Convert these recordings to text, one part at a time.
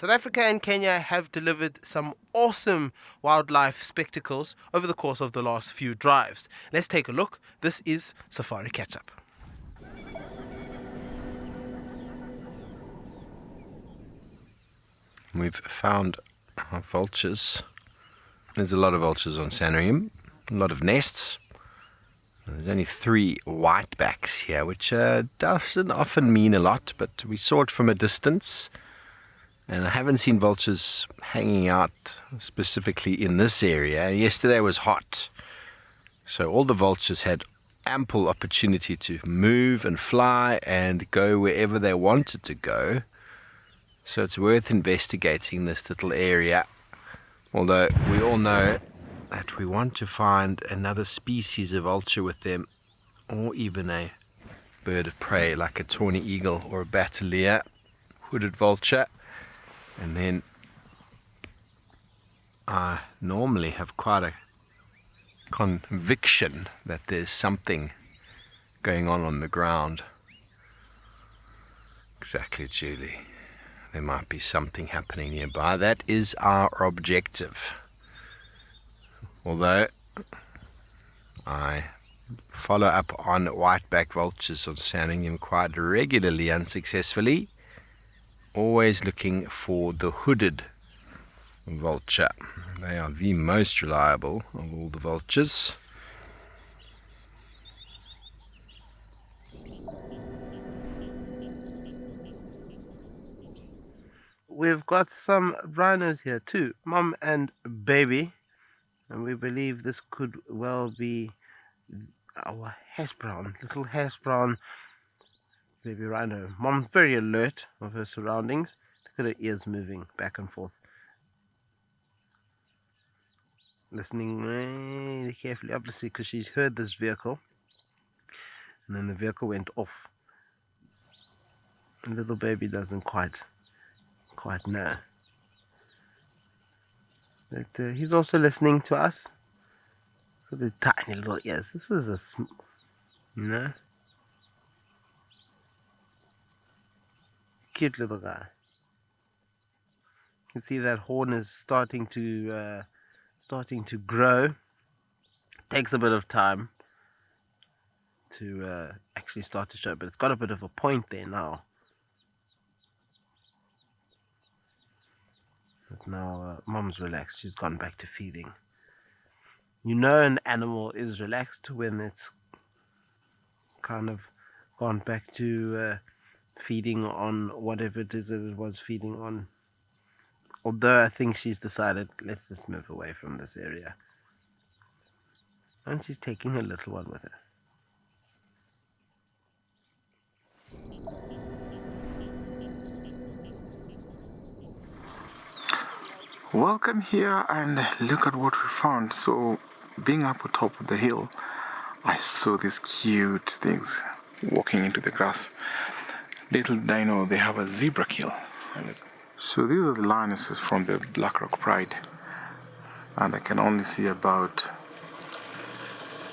South Africa and Kenya have delivered some awesome wildlife spectacles over the course of the last few drives. Let's take a look. This is Safari Catch Up. We've found vultures. There's a lot of vultures on Sandringham, a lot of nests. There's only 3 whitebacks here, which doesn't often mean a lot, but we saw it from a distance. And I haven't seen vultures hanging out specifically in this area. Yesterday was hot, so all the vultures had ample opportunity to move and fly and go wherever they wanted to go. So it's worth investigating this little area, although we all know that we want to find another species of vulture with them, or even a bird of prey like a tawny eagle or a bateleur, hooded vulture. And then I normally have quite a conviction that there's something going on the ground. Exactly, Julie. There might be something happening nearby. That is our objective. Although I follow up on whiteback vultures on Sandringham quite regularly, unsuccessfully, always looking for the hooded vulture. They are the most reliable of all the vultures. We've got some rhinos here too, mom and baby, and we believe this could well be our little hash brown baby rhino. Mom's very alert of her surroundings. Look at her ears moving back and forth, listening really carefully, obviously because she's heard this vehicle, and then the vehicle went off. The little baby doesn't quite know, but he's also listening to us. Look at the tiny little ears. This is cute little guy. You can see that horn is starting to grow. It takes a bit of time to actually start to show, but it's got a bit of a point there now. But now mom's relaxed. She's gone back to feeding. You know an animal is relaxed when it's kind of gone back to feeding on whatever it is that it was feeding on. Although I think she's decided, let's just move away from this area. And she's taking her little one with her. Welcome here, and look at what we found. So being up on top of the hill, I saw these cute things walking into the grass. Little dino, they have a zebra kill. So these are the lionesses from the Black Rock Pride, and I can only see about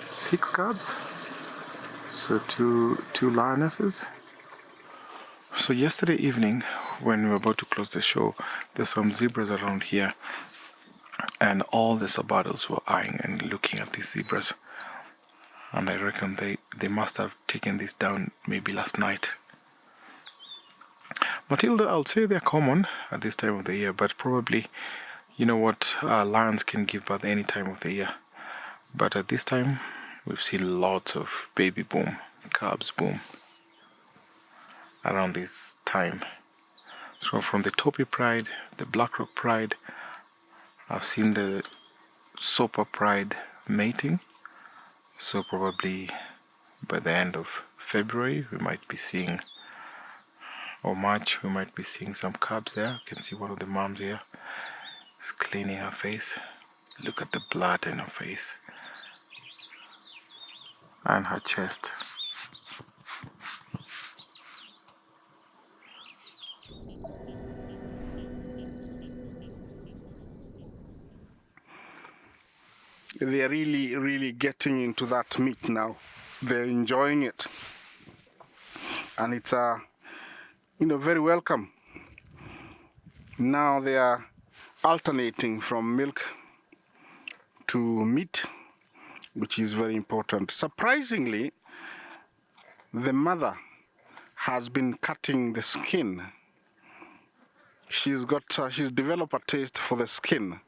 6 cubs. So two lionesses. So yesterday evening, when we were about to close the show, there's some zebras around here, and all the sabados were eyeing and looking at these zebras, and I reckon they must have taken this down maybe last night. Matilda, I'll say they're common at this time of the year, but probably, you know what, lions can give birth any time of the year, but at this time we've seen lots of baby boom, cubs boom around this time. So from the Topi Pride, the Black Rock Pride, I've seen the Sopa Pride mating. So probably by the end of February we might be seeing, or March, we might be seeing some cubs there. You can see one of the moms here is cleaning her face. Look at the blood in her face and her chest. They're really getting into that meat now. They're enjoying it, and it's very welcome. Now they are alternating from milk to meat, which is very important. Surprisingly, the mother has been cutting the skin. She's developed a taste for the skin.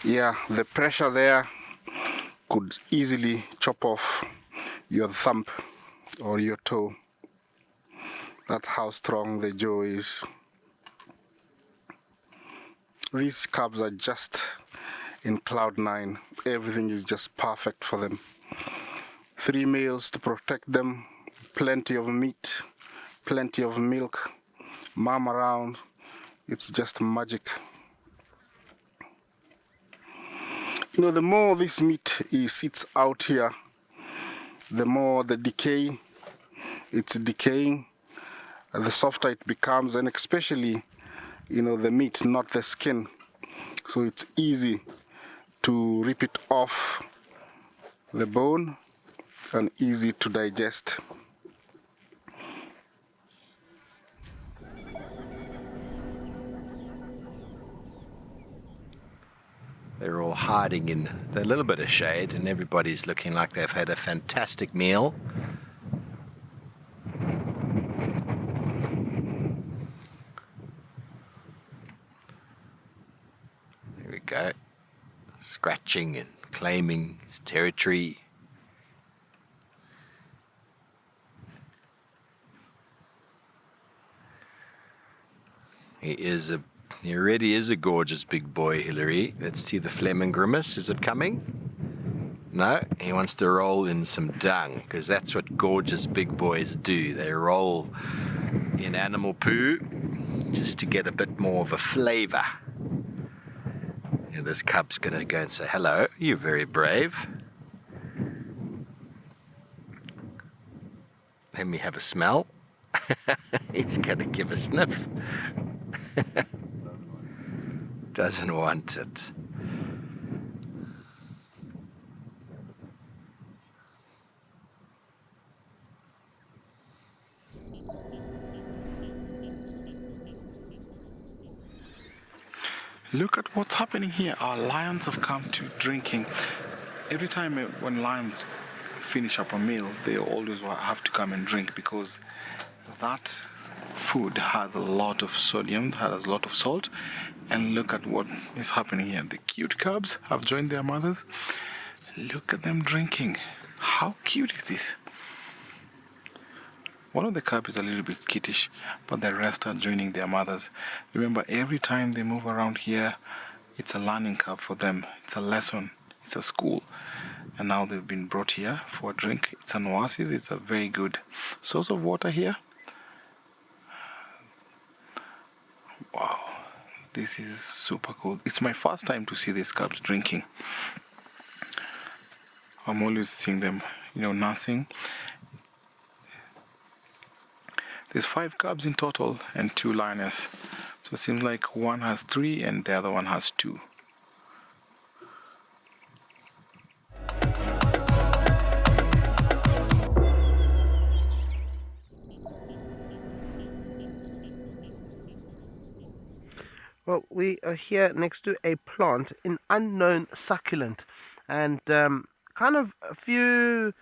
Yeah, the pressure there could easily chop off your thumb or your toe. That's how strong the jaw is. These cubs are just in cloud 9. Everything is just perfect for them. 3 males to protect them, plenty of meat, plenty of milk, mom around. It's just magic. You know, the more this meat sits out here, the more the decay, it's decaying, the softer it becomes, and especially, you know, the meat, not the skin. So it's easy to rip it off the bone and easy to digest. They're all hiding in a little bit of shade, and everybody's looking like they've had a fantastic meal. There we go. Scratching and claiming his territory. He already is a gorgeous big boy, Hillary. Let's see the phlegm grimace. Is it coming? No, he wants to roll in some dung, because that's what gorgeous big boys do. They roll in animal poo just to get a bit more of a flavor. And this cub's going to go and say, hello, you're very brave. Let me have a smell. He's going to give a sniff. Doesn't want it. Look at what's happening here. Our lions have come to drinking. Every time when lions finish up a meal, they always have to come and drink, because that food has a lot of sodium, has a lot of salt. And look at what is happening here. The cute cubs have joined their mothers. Look at them drinking. How cute is this? One of the cubs is a little bit skittish, but the rest are joining their mothers. Remember, every time they move around here, it's a learning curve for them. It's a lesson. It's a school. And now they've been brought here for a drink. It's an oasis. It's a very good source of water here. Wow. This is super cool. It's my first time to see these cubs drinking. I'm always seeing them, nursing. There's 5 cubs in total and 2 lionesses. So it seems like one has 3 and the other one has 2. Well, we are here next to a plant, an unknown succulent, and kind of a few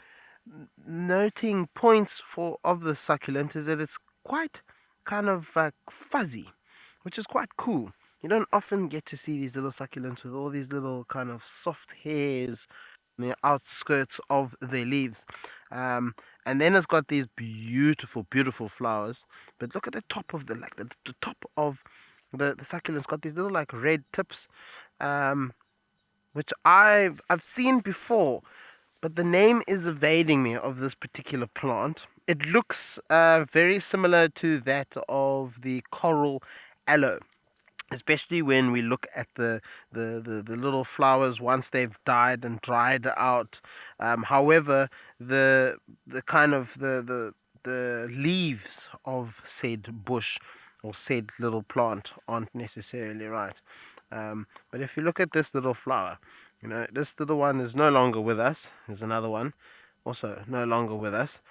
noting points of the succulent is that it's quite kind of fuzzy, which is quite cool. You don't often get to see these little succulents with all these little kind of soft hairs on the outskirts of their leaves. And then it's got these beautiful, beautiful flowers. But look at the top of the top of the succulent's got these little like red tips, which I've seen before, but the name is evading me of this particular plant. It looks very similar to that of the coral aloe, especially when we look at the little flowers once they've died and dried out. However, the kind of the leaves of said bush or said little plant aren't necessarily right. But if you look at this little flower, this little one is no longer with us. There's another one also no longer with us.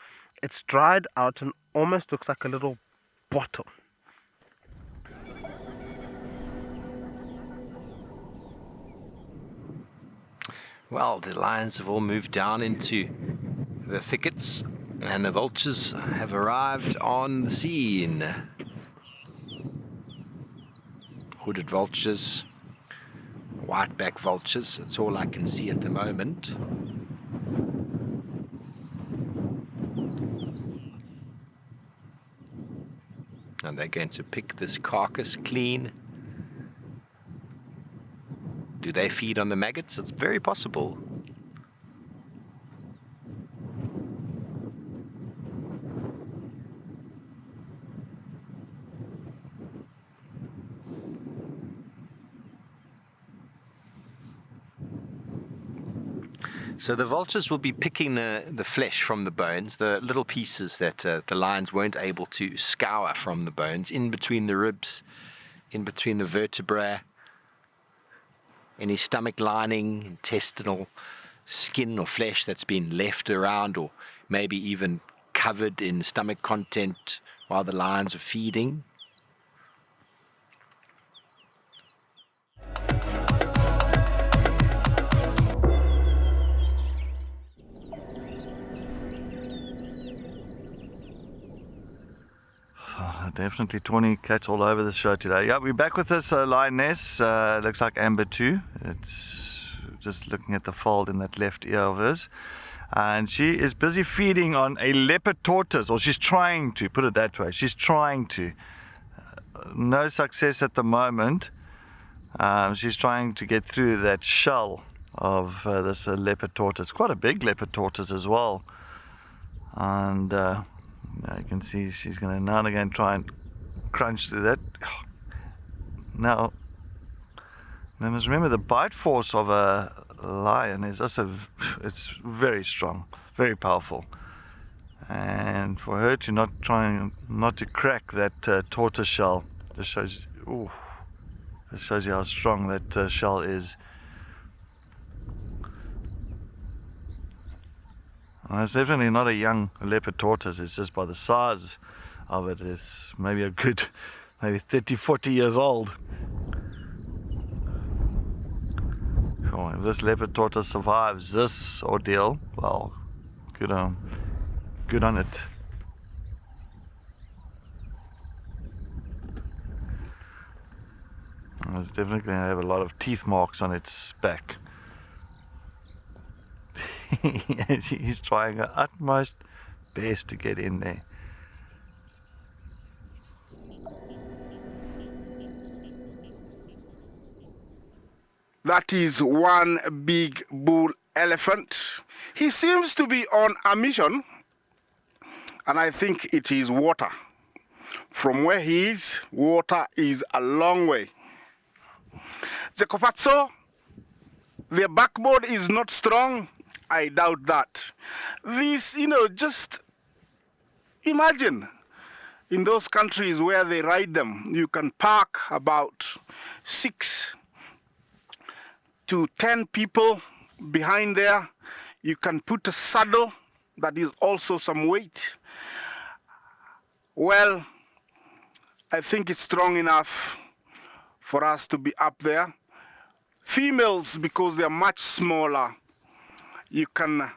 It's dried out and almost looks like a little bottle. Well, the lions have all moved down into the thickets, and the vultures have arrived on the scene. Hooded vultures, whiteback vultures, that's all I can see at the moment. And they're going to pick this carcass clean. Do they feed on the maggots? It's very possible. So the vultures will be picking the flesh from the bones, the little pieces that the lions weren't able to scour from the bones, in between the ribs, in between the vertebrae, any stomach lining, intestinal skin or flesh that's been left around, or maybe even covered in stomach content while the lions are feeding. Definitely 20 cats all over the show today. Yeah, we're back with this lioness. Looks like Amber too. It's just looking at the fold in that left ear of hers. And she is busy feeding on a leopard tortoise, or she's trying to, put it that way. She's trying to. No success at the moment. She's trying to get through that shell of this leopard tortoise. Quite a big leopard tortoise as well. And you can see she's going to now and again try and crunch through that. Now must remember the bite force of a lion is also, it's very strong, very powerful. And for her to not to crack that tortoise shell, just shows you how strong that shell is. And it's definitely not a young leopard tortoise. It's just by the size of it. It's maybe a good, maybe 30, 40 years old. Oh, if this leopard tortoise survives this ordeal, well, good on it. And it's definitely going to have a lot of teeth marks on its back. She's trying her utmost best to get in there. That is one big bull elephant. He seems to be on a mission, and I think it is water. From where he is, water is a long way. The Kopatso, their backbone is not strong. I doubt that. This, just imagine in those countries where they ride them, you can park about 6 to 10 people behind there. You can put a saddle that is also some weight. Well, I think it's strong enough for us to be up there. Females, because they're much smaller, you can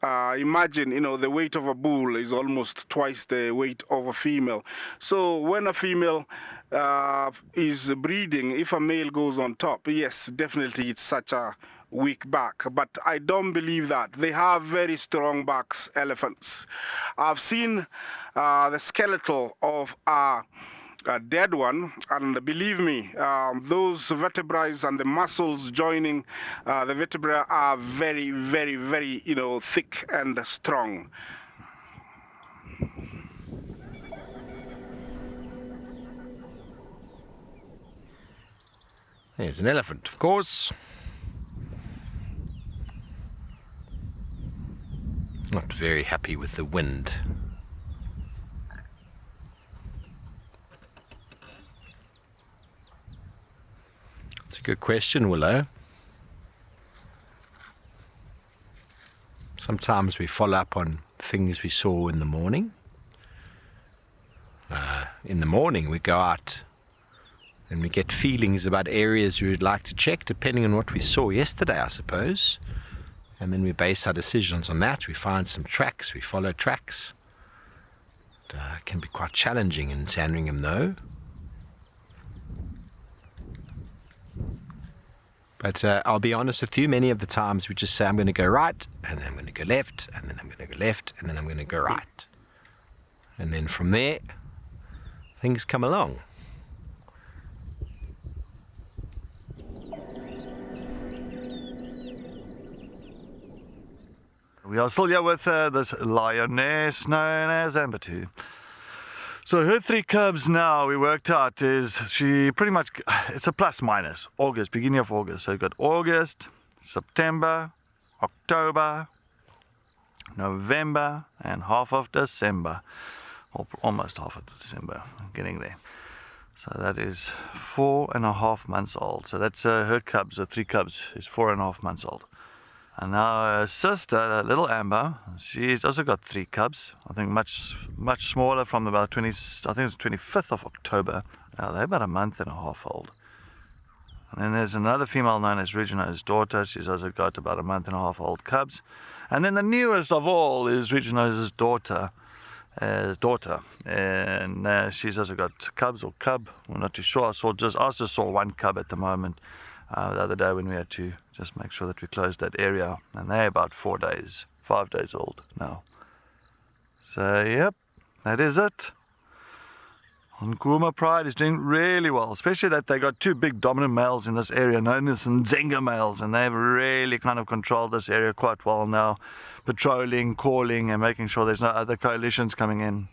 imagine, the weight of a bull is almost twice the weight of a female. So when a female is breeding, if a male goes on top, yes, definitely it's such a weak back. But I don't believe that. They have very strong backs, elephants. I've seen the skeletal of a dead one, and believe me, those vertebrae and the muscles joining the vertebrae are very, very, very, thick and strong. There's an elephant, of course. Not very happy with the wind. That's a good question, Willow. Sometimes we follow up on things we saw in the morning. In the morning we go out and we get feelings about areas we would like to check, depending on what we saw yesterday, I suppose. And then we base our decisions on that. We find some tracks, we follow tracks. It can be quite challenging in Sandringham though. But I'll be honest with you, many of the times we just say I'm going to go right, and then I'm going to go left, and then I'm going to go left, and then I'm going to go right. And then from there, things come along. We are still here with this lioness known as Amber 2. So her 3 cubs now, we worked out, is she pretty much, it's a plus minus, August, beginning of August. So you've got August, September, October, November, and half of December. Or almost half of December, getting there. So that is 4.5 months old. So that's her cubs, the 3 cubs, is 4.5 months old. And now her sister, little Amber, she's also got 3 cubs. I think much smaller, from about I think it's 25th of October. Now they're about 1.5 months old. And then there's another female known as Regina's daughter. She's also got about 1.5 months old cubs. And then the newest of all is Regina's daughter. And she's also got cubs or cub. I'm not too sure. I just saw 1 cub at the moment. The other day when we had to just make sure that we closed that area, and they're about 5 days old now. So yep, that is it. Nkuhuma Pride is doing really well, especially that they got 2 big dominant males in this area known as Nzenga males, and they've really kind of controlled this area quite well now, patrolling, calling, and making sure there's no other coalitions coming in.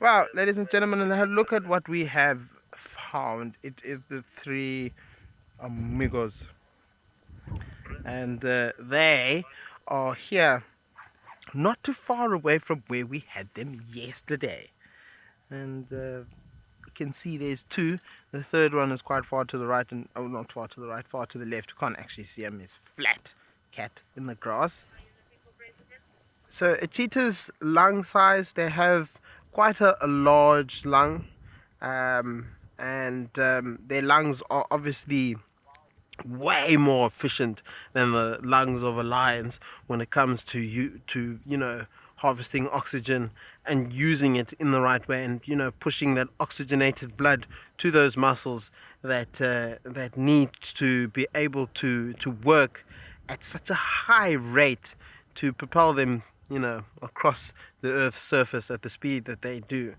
Wow, ladies and gentlemen, look at what we have found. It is the Three Amigos. And they are here not too far away from where we had them yesterday. And you can see there's 2. The third one is quite far to the right, and not far to the right, far to the left. You can't actually see him. It's flat cat in the grass. So a cheetah's lung size, they have quite a large lung, and their lungs are obviously way more efficient than the lungs of a lion's when it comes to you know, harvesting oxygen and using it in the right way, and pushing that oxygenated blood to those muscles that need to be able to work at such a high rate to propel them across the Earth's surface at the speed that they do.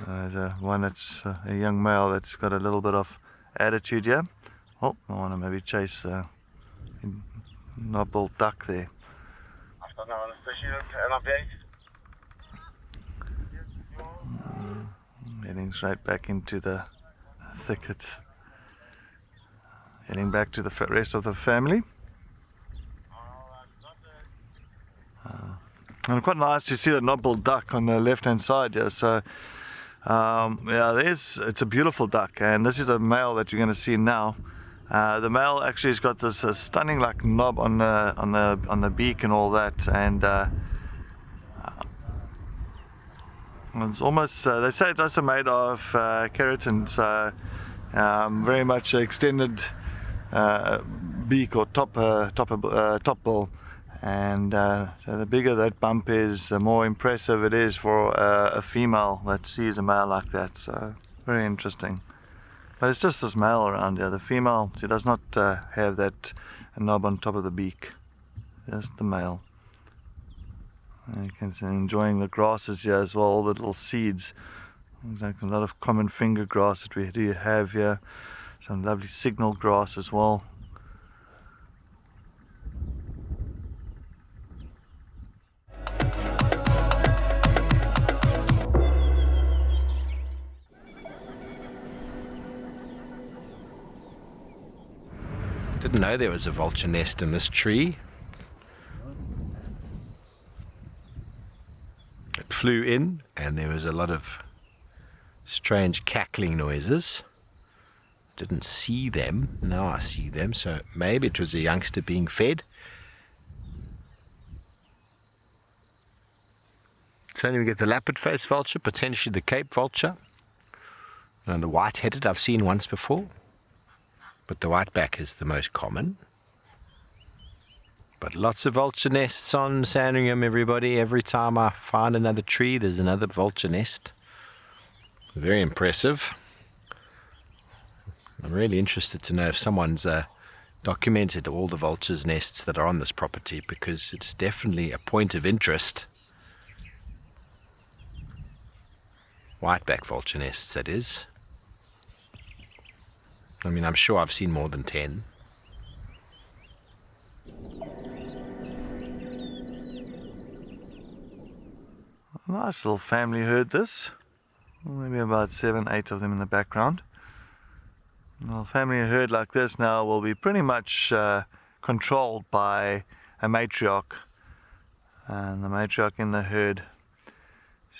There's one that's a young male that's got a little bit of attitude here. Oh, I want to maybe chase the noble duck there. Heading straight back into the thicket. Heading back to the rest of the family. And quite nice to see the noble duck on the left hand side here. So yeah, it's a beautiful duck, and this is a male that you're going to see now. The male actually has got this stunning like knob on the beak and all that, and it's almost they say it's also made of keratin, so very much extended beak or top bill. And so the bigger that bump is, the more impressive it is for a female that sees a male like that. So very interesting. But it's just this male around here. The female, she does not have that knob on top of the beak. Just the male. And you can see enjoying the grasses here as well, all the little seeds. There's like a lot of common finger grass that we do have here. Some lovely signal grass as well. Didn't know there was a vulture nest in this tree. It flew in and there was a lot of strange cackling noises. Didn't see them. Now I see them, so maybe it was a youngster being fed. So then we get the lappet-faced vulture, potentially the Cape vulture. And the white-headed I've seen once before. But the whiteback is the most common. But lots of vulture nests on Sandringham, everybody. Every time I find another tree, there's another vulture nest. Very impressive. I'm really interested to know if someone's documented all the vultures' nests that are on this property, because it's definitely a point of interest. Whiteback vulture nests, that is. I mean, I'm sure I've seen more than 10. A nice little family herd this. Maybe about 7, 8 of them in the background. Well, a family herd like this now will be pretty much controlled by a matriarch. And the matriarch in the herd,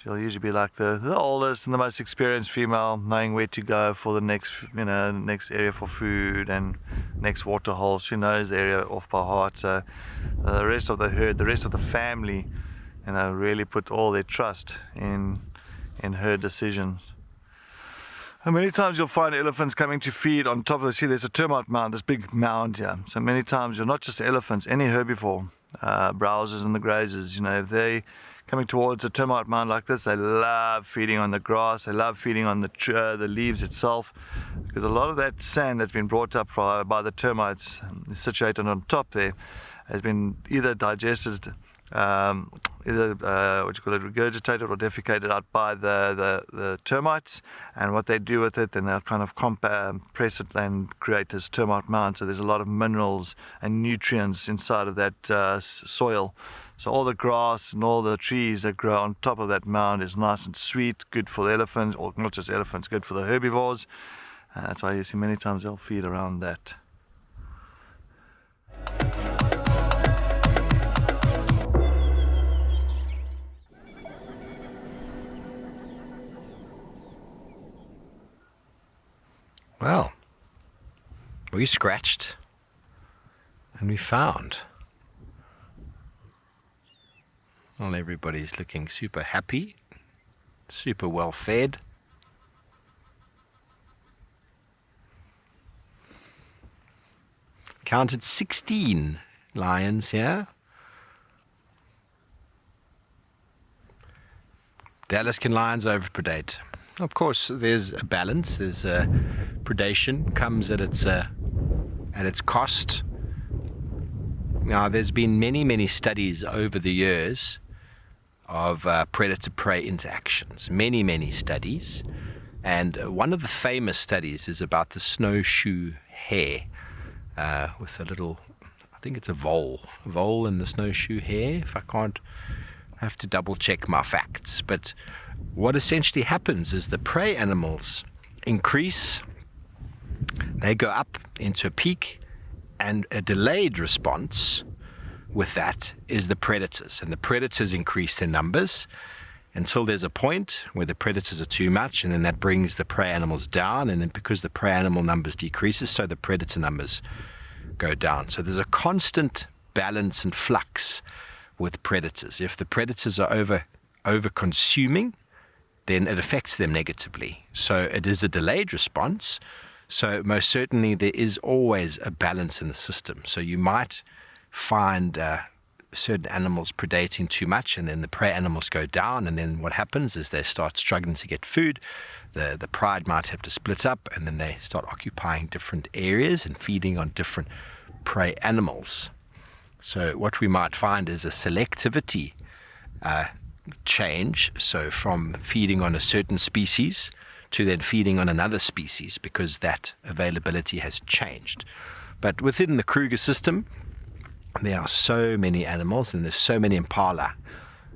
she'll usually be like the oldest and the most experienced female, knowing where to go for the next, next area for food and next water hole. She knows the area off by heart. So the rest of the herd, the rest of the family, really put all their trust in her decisions. And many times you'll find elephants coming to feed on top of the sea. There's a termite mound, this big mound here. So many times you're not just elephants, any herbivore, browsers and the grazers, if they coming towards a termite mound like this, they love feeding on the grass, they love feeding on the leaves itself, because a lot of that sand that's been brought up by the termites is situated on top there, has been either digested, regurgitated or defecated out by the termites, and what they do with it, then they'll kind of press it and create this termite mound. So there's a lot of minerals and nutrients inside of that soil. So all the grass and all the trees that grow on top of that mound is nice and sweet, good for the elephants, or not just elephants, good for the herbivores. That's why you see many times they'll feed around that. Well, we scratched and we found. Well, everybody's looking super happy, super well fed. Counted 16 lions here. The Alaskan lions overpredate. Of course, there's a balance. There's a predation comes at its cost. Now, there's been many studies over the years of predator-prey interactions. Many studies, and one of the famous studies is about the snowshoe hare with a little, I think it's a vole in the snowshoe hare. If I can't, I have to double check my facts. But what essentially happens is the prey animals increase, they go up into a peak, and a delayed response with that is the predators, and the predators increase their numbers until there's a point where the predators are too much, and then that brings the prey animals down, and then because the prey animal numbers decreases, so the predator numbers go down. So there's a constant balance and flux with predators. If the predators are over consuming, then it affects them negatively. So it is a delayed response. So most certainly there is always a balance in the system. So you might find certain animals predating too much, and then the prey animals go down, and then what happens is they start struggling to get food. The pride might have to split up, and then they start occupying different areas and feeding on different prey animals. So what we might find is a selectivity change, so from feeding on a certain species to then feeding on another species, because that availability has changed. But within the Kruger system, there are so many animals, and there's so many impala.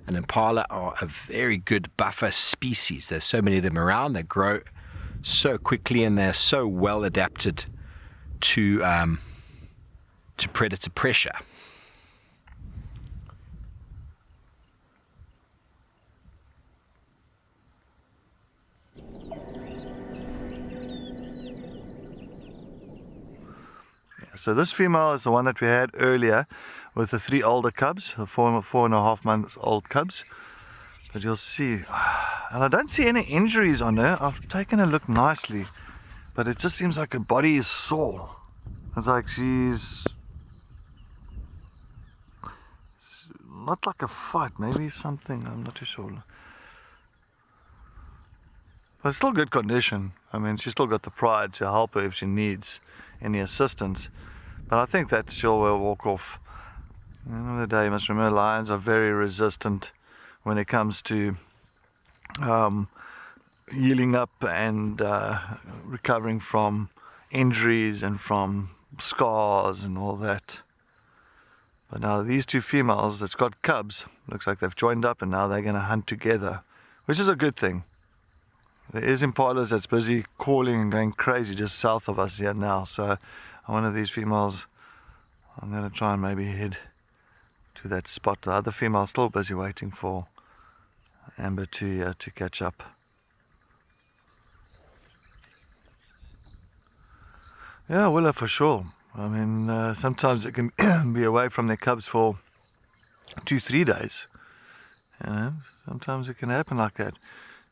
And impala are a very good buffer species. There's so many of them around. They grow so quickly, and they're so well adapted to predator pressure. So this female is the one that we had earlier with the 3 older cubs, the 4.5 months old cubs. But you'll see, and I don't see any injuries on her. I've taken a look nicely, but it just seems like her body is sore. It's like she's not like a fight, maybe something, I'm not too sure. But it's still good condition. I mean, she's still got the pride to help her if she needs any assistance. But I think that she'll walk off. At the end of the day, you must remember lions are very resistant when it comes to healing up and recovering from injuries and from scars and all that. But now these two females that's got cubs, looks like they've joined up and now they're going to hunt together, which is a good thing. There is impalas that's busy calling and going crazy just south of us here now. So one of these females, I'm going to try and maybe head to that spot. The other female's still busy waiting for Amber to catch up. Yeah, Willa, for sure. I mean, sometimes it can be away from their cubs for 2-3 days. You know, sometimes it can happen like that.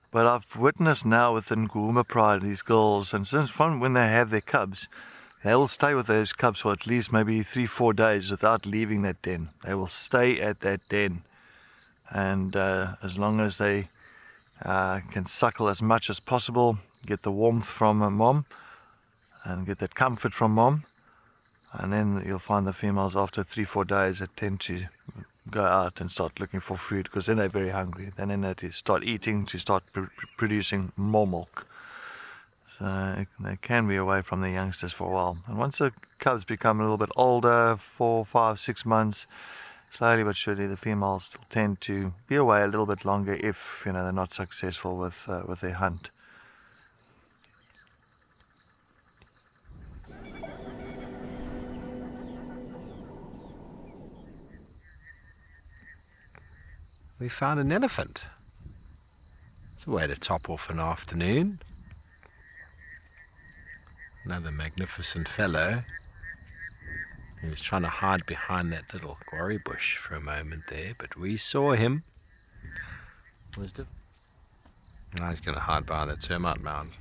But I've witnessed now with the Nkuhuma pride, these girls, and since from when they have their cubs, they will stay with those cubs for at least maybe 3-4 days without leaving that den. They will stay at that den. And as long as they can suckle as much as possible, get the warmth from mom, and get that comfort from mom, and then you'll find the females after 3-4 days that tend to go out and start looking for food, because then they're very hungry. Then they to start eating to start producing more milk. So they can be away from the youngsters for a while. And once the cubs become a little bit older, 4, 5, 6 months, slowly but surely the females still tend to be away a little bit longer if they're not successful with their hunt. We found an elephant. It's a way to top off an afternoon. Another magnificent fellow. He was trying to hide behind that little quarry bush for a moment there, but we saw him. Wisdom? Now he's going to hide behind that termite mound.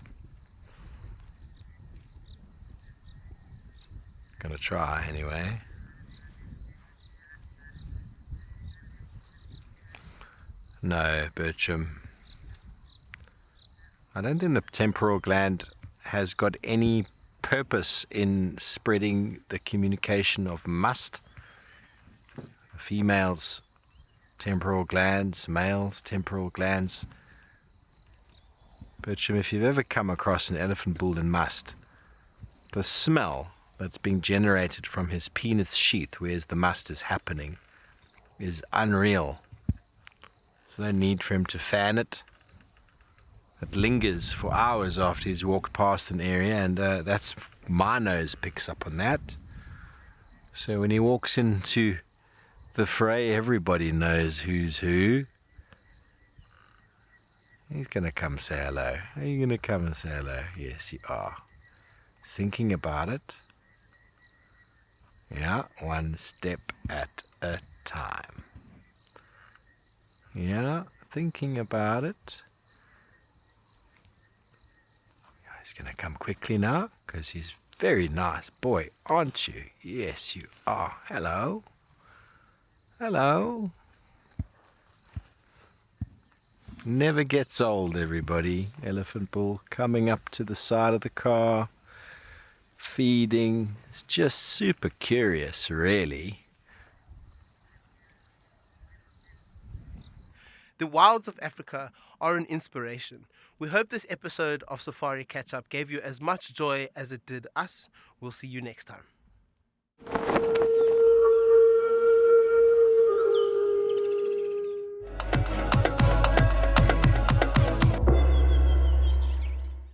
Gonna try anyway. No, Bertram. I don't think the temporal gland has got any purpose in spreading the communication of must. Females, temporal glands, males, temporal glands. Bertram, if you've ever come across an elephant bull in must, the smell that's being generated from his penis sheath, whereas the must is happening, is unreal. There's no need for him to fan it. It lingers for hours after he's walked past an area, and that's my nose picks up on that. So when he walks into the fray, everybody knows who's who. He's gonna come say hello. Are you gonna come and say hello? Yes, you are. Thinking about it. Yeah, one step at a time. Yeah, thinking about it. He's going to come quickly now, because he's very nice boy, aren't you? Yes, you are. Hello. Hello. Never gets old, everybody. Elephant bull coming up to the side of the car, feeding. It's just super curious, really. The wilds of Africa are an inspiration. We hope this episode of Safari Catch Up gave you as much joy as it did us. We'll see you next time.